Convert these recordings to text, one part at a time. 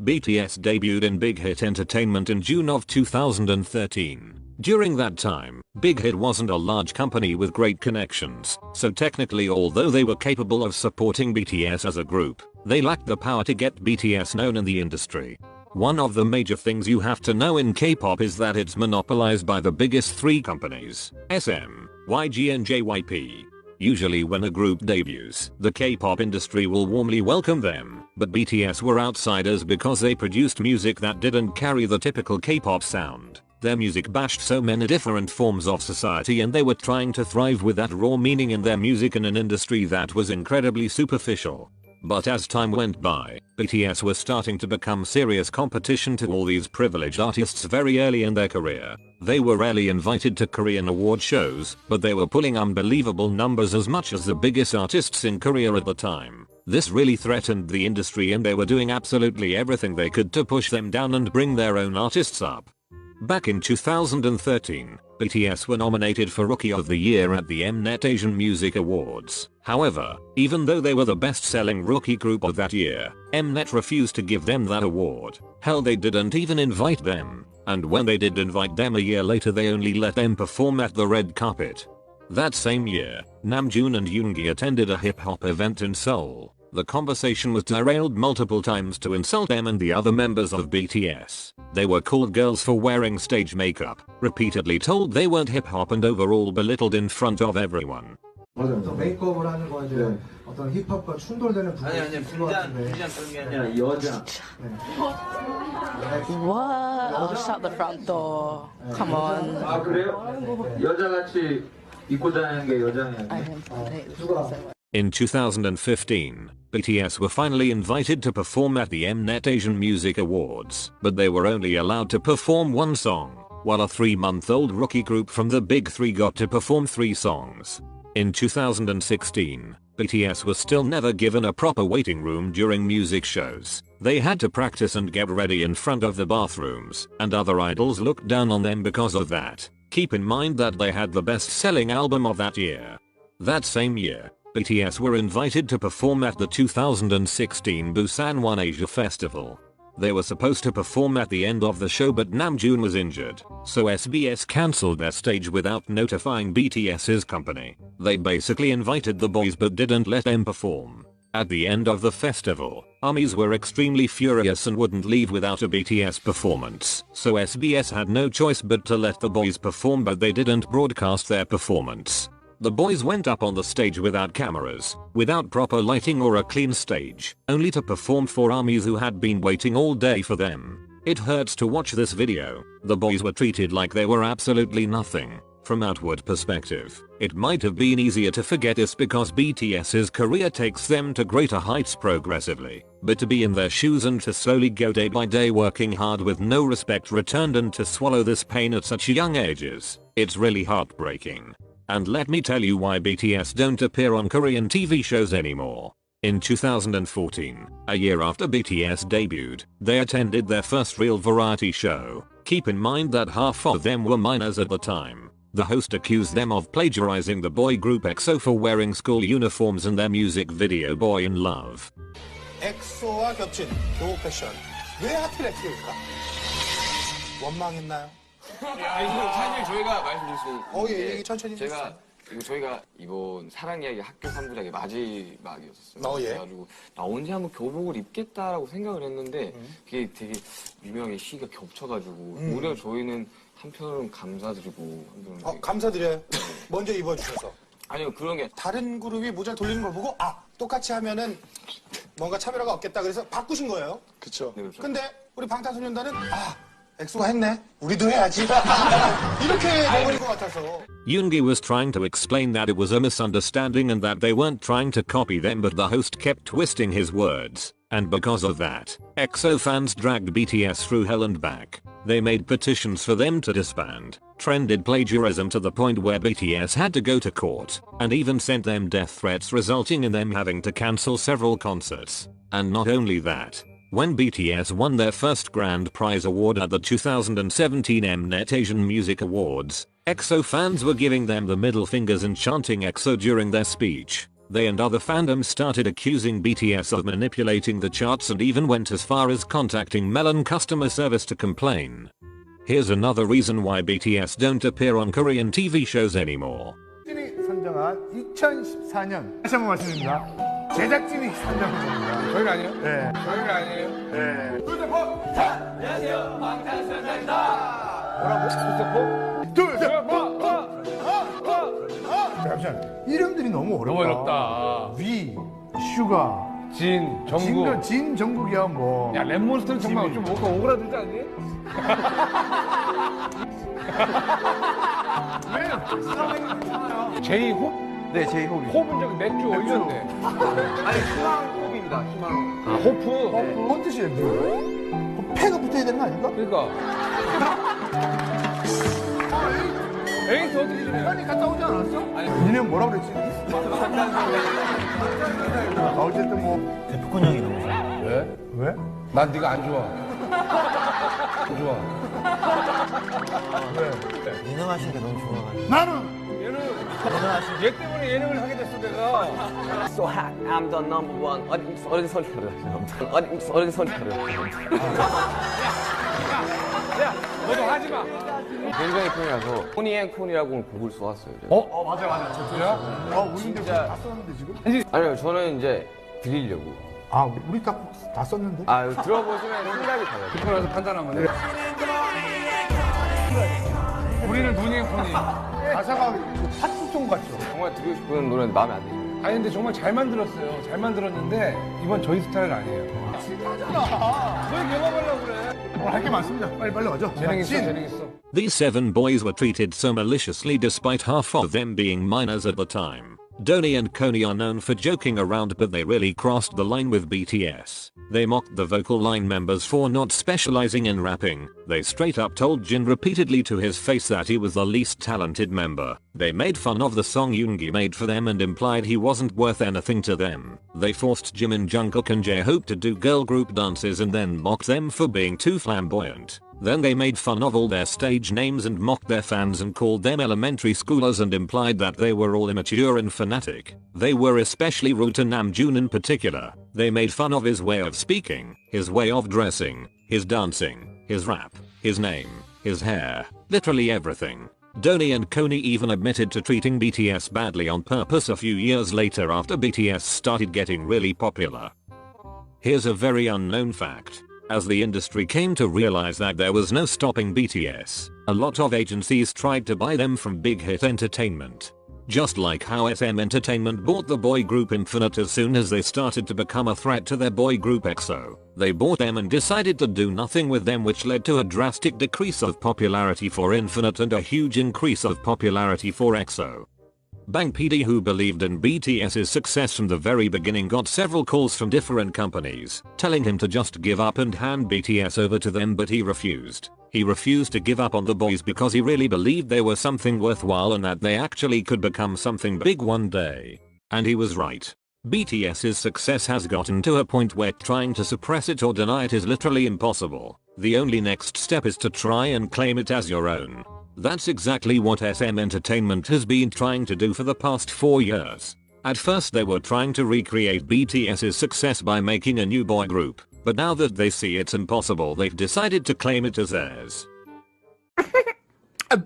BTS debuted in Big Hit Entertainment in June of 2013. During that time, Big Hit wasn't a large company with great connections, so technically although they were capable of supporting BTS as a group, they lacked the power to get BTS known in the industry. One of the major things you have to know in K-pop is that it's monopolized by the biggest three companies, SM, YG and JYP. Usually when a group debuts, the K-pop industry will warmly welcome them, but BTS were outsiders because they produced music that didn't carry the typical K-pop sound. Their music bashed so many different forms of society and they were trying to thrive with that raw meaning in their music in an industry that was incredibly superficial. But as time went by, BTS was starting to become serious competition to all these privileged artists very early in their career. They were rarely invited to Korean award shows, but they were pulling unbelievable numbers as much as the biggest artists in Korea at the time. This really threatened the industry and they were doing absolutely everything they could to push them down and bring their own artists up. Back in 2013, BTS were nominated for Rookie of the Year at the Mnet Asian Music Awards. However, even though they were the best-selling rookie group of that year, Mnet refused to give them that award. Hell, they didn't even invite them. And when they did invite them a year later, they only let them perform at the red carpet. That same year, Namjoon and Yoongi attended a hip-hop event in Seoul. The conversation was derailed multiple times to insult them and the other members of BTS. They were called girls for wearing stage makeup, repeatedly told they weren't hip-hop and overall belittled in front of everyone. 맞아요. 메이크업을 하는 거 이제 어떤 힙합과 충돌되는 부분이 있을 것 같은데. 그런 게 아니라 여자. What? Oh, shut the front door. Come on. 아 그래요? 여자같이 입고 다니는 게 여자예요. In 2015, BTS were finally invited to perform at the Mnet Asian Music Awards, but they were only allowed to perform one song, while a 3-month-old rookie group from the Big Three got to perform 3 songs. In 2016, BTS was still never given a proper waiting room during music shows. They had to practice and get ready in front of the bathrooms, and other idols looked down on them because of that. Keep in mind that they had the best-selling album of that year. That same year, BTS were invited to perform at the 2016 Busan One Asia Festival. They were supposed to perform at the end of the show, but Namjoon was injured, so SBS cancelled their stage without notifying BTS's company. They basically invited the boys but didn't let them perform. At the end of the festival, ARMYs were extremely furious and wouldn't leave without a BTS performance, so SBS had no choice but to let the boys perform, but they didn't broadcast their performance. The boys went up on the stage without cameras, without proper lighting or a clean stage, only to perform for ARMYs who had been waiting all day for them. It hurts to watch this video. The boys were treated like they were absolutely nothing. From outward perspective, it might have been easier to forget this because BTS's career takes them to greater heights progressively, but to be in their shoes and to slowly go day by day working hard with no respect returned and to swallow this pain at such young ages, it's really heartbreaking. And let me tell you why BTS don't appear on Korean TV shows anymore. In 2014, a year after BTS debuted, they attended their first real variety show. Keep in mind that half of them were minors at the time. The host accused them of plagiarizing the boy group EXO for wearing school uniforms in their music video Boy in Love. 엑소와 겹친 교복 패션. 왜 하필 엑소일까? 원망했나요? 사실 저희가 말씀드릴 수 있는 예, 얘기 천천히 저희가 이번 사랑 이야기 학교 3부작의 마지막이었어요. 예. 그래가지고 나 언제 한번 교복을 입겠다라고 생각을 했는데 그게 되게 유명하게 시기가 겹쳐가지고 오히려 저희는 한편으로는 감사드리고 한편으로는 감사드려요. 먼저 입어주셔서. 아니요 그런 게 다른 그룹이 모자를 돌리는 걸 보고 똑같이 하면은 뭔가 차별화가 없겠다 그래서 바꾸신 거예요. 그쵸. 네, 그렇죠. 근데 우리 방탄소년단은 엑소가 했네. 우리도 해야지. 이렇게 돼버린 것 같아서. Yoongi was trying to explain that it was a misunderstanding and that they weren't trying to copy them, but the host kept twisting his words. And because of that, EXO fans dragged BTS through hell and back. They made petitions for them to disband, trended plagiarism to the point where BTS had to go to court, and even sent them death threats resulting in them having to cancel several concerts. And not only that, when BTS won their first Grand Prize award at the 2017 Mnet Asian Music Awards, EXO fans were giving them the middle fingers and chanting EXO during their speech. They and other fandoms started accusing BTS of manipulating the charts and even went as far as contacting Melon customer service to complain. Here's another reason why BTS don't appear on Korean TV shows anymore. 제작진이 선정한 2014년 다시 한번 말씀드립니다. 제작진이 선정한 겁니다. 저희는 아니에요? 네. 저희는 아니에요? 네. 둘셋포 안녕하세요 방탄소년단입니다. 뭐라고? 잠시만. 이름들이 너무 어렵다. 너무 어렵다. 위, 슈가, 진, 정국. 진, 정국이야 뭐. 야 랩몬스터는 정말 좀 뭔가 오그라들지 않니? 왜? 제이홉? 네, 제이홉이. 호흡은 저기 맥주 올렸네. 아니, 희망호흡입니다, 희망. 아 호프? 뭔 뜻이에요? 패가 붙어야 되는 거 아닌가? 그러니까. 에이스 어떻게 좀 해? 아니 갔다 오지 않았어? 아니 니네 뭐라 그랬지? 어쨌든 뭐 대표권 형이 너무 좋아. 왜? 왜? 난 네가 안 좋아. 안 좋아. 왜? 예능하시는 게 너무 좋아가지고. 나는 얘는 얘 때문에 예능을 하게 됐어 내가. So I'm the number one. 어린 선수를 어린 선수를. 야 너도 하지 마. 굉장히 팬이라서 코니앤콘이라고 곡을 써왔어요. 맞아 진짜? 우리인데 다 썼는데 지금? 아니요 저는 이제 드리려고. 아 우리 다 썼는데? 아 들어보시면 생각이 달라요. 듣고 나서 판단하면 돼. 우리는 눈이앤콘이. 가사가 팥죽송 같죠? 정말 듣고 싶은 노래는 마음에 안 드시죠? 아니 근데 정말 잘 만들었어요. 잘 만들었는데 이번 저희 스타일 아니에요. 진짜잖아. 너 영화 보려고 그래. 할 게 많습니다. 빨리 가죠. 재능 있어 재능 있어. These 7 boys were treated so maliciously despite half of them being minors at the time. Donnie and Coney are known for joking around, but they really crossed the line with BTS. They mocked the vocal line members for not specializing in rapping. They straight up told Jin repeatedly to his face that he was the least talented member. They made fun of the song Yoongi made for them and implied he wasn't worth anything to them. They forced Jimin, Jungkook and J-Hope to do girl group dances and then mocked them for being too flamboyant. Then they made fun of all their stage names and mocked their fans and called them elementary schoolers and implied that they were all immature and fanatic. They were especially rude to Namjoon in particular. They made fun of his way of speaking, his way of dressing, his dancing, his rap, his name, his hair, literally everything. Donnie and Coney even admitted to treating BTS badly on purpose a few years later after BTS started getting really popular. Here's a very unknown fact. As the industry came to realize that there was no stopping BTS, a lot of agencies tried to buy them from Big Hit Entertainment. Just like how SM Entertainment bought the boy group Infinite as soon as they started to become a threat to their boy group EXO. They bought them and decided to do nothing with them, which led to a drastic decrease of popularity for Infinite and a huge increase of popularity for EXO. Bang PD, who believed in BTS's success from the very beginning, got several calls from different companies telling him to just give up and hand BTS over to them, but he refused. He refused to give up on the boys because he really believed they were something worthwhile and that they actually could become something big one day. And he was right. BTS's success has gotten to a point where trying to suppress it or deny it is literally impossible. The only next step is to try and claim it as your own. That's exactly what SM Entertainment has been trying to do for the past 4 years. At first they were trying to recreate BTS's success by making a new boy group, but now that they see it's impossible, they've decided to claim it as theirs.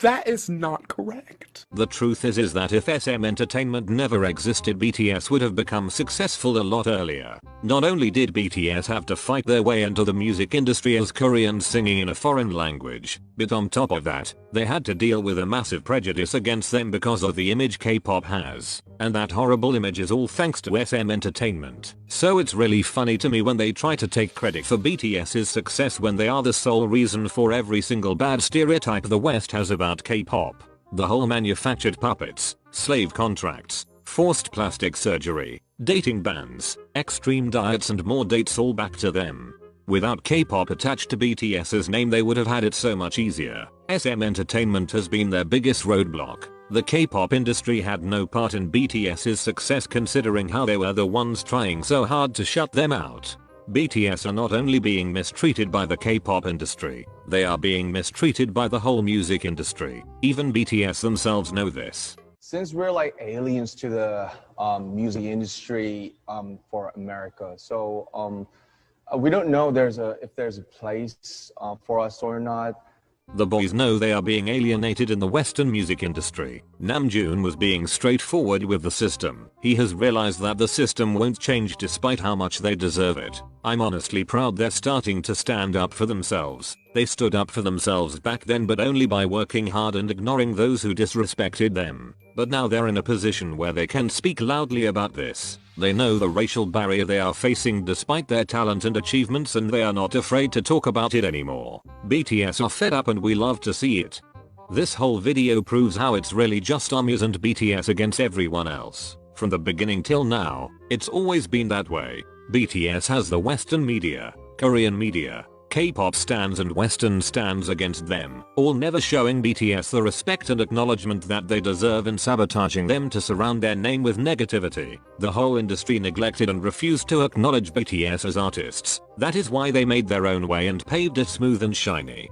That is not correct. The truth is that if SM Entertainment never existed, BTS would have become successful a lot earlier. Not only did BTS have to fight their way into the music industry as Koreans singing in a foreign language, but on top of that, they had to deal with a massive prejudice against them because of the image K-pop has. And that horrible image is all thanks to SM Entertainment. So it's really funny to me when they try to take credit for BTS's success when they are the sole reason for every single bad stereotype the West has about K-pop. The whole manufactured puppets, slave contracts, forced plastic surgery, dating bans, extreme diets and more dates all back to them. Without K-pop attached to BTS's name, they would have had it so much easier. SM Entertainment has been their biggest roadblock. The K-pop industry had no part in BTS's success considering how they were the ones trying so hard to shut them out. BTS are not only being mistreated by the K-pop industry, they are being mistreated by the whole music industry. Even BTS themselves know this. Since we're like aliens to the music industry for America, so we don't know if there's a place for us or not. The boys know they are being alienated in the Western music industry. Namjoon was being straightforward with the system. He has realized that the system won't change despite how much they deserve it. I'm honestly proud they're starting to stand up for themselves. They stood up for themselves back then, but only by working hard and ignoring those who disrespected them. But now they're in a position where they can speak loudly about this. They know the racial barrier they are facing despite their talent and achievements, and they are not afraid to talk about it anymore. BTS are fed up and we love to see it. This whole video proves how it's really just ARMYs and BTS against everyone else. From the beginning till now, it's always been that way. BTS has the Western media, Korean media, K-pop stans and Western stans against them, all never showing BTS the respect and acknowledgement that they deserve and sabotaging them to surround their name with negativity. The whole industry neglected and refused to acknowledge BTS as artists. That is why they made their own way and paved it smooth and shiny.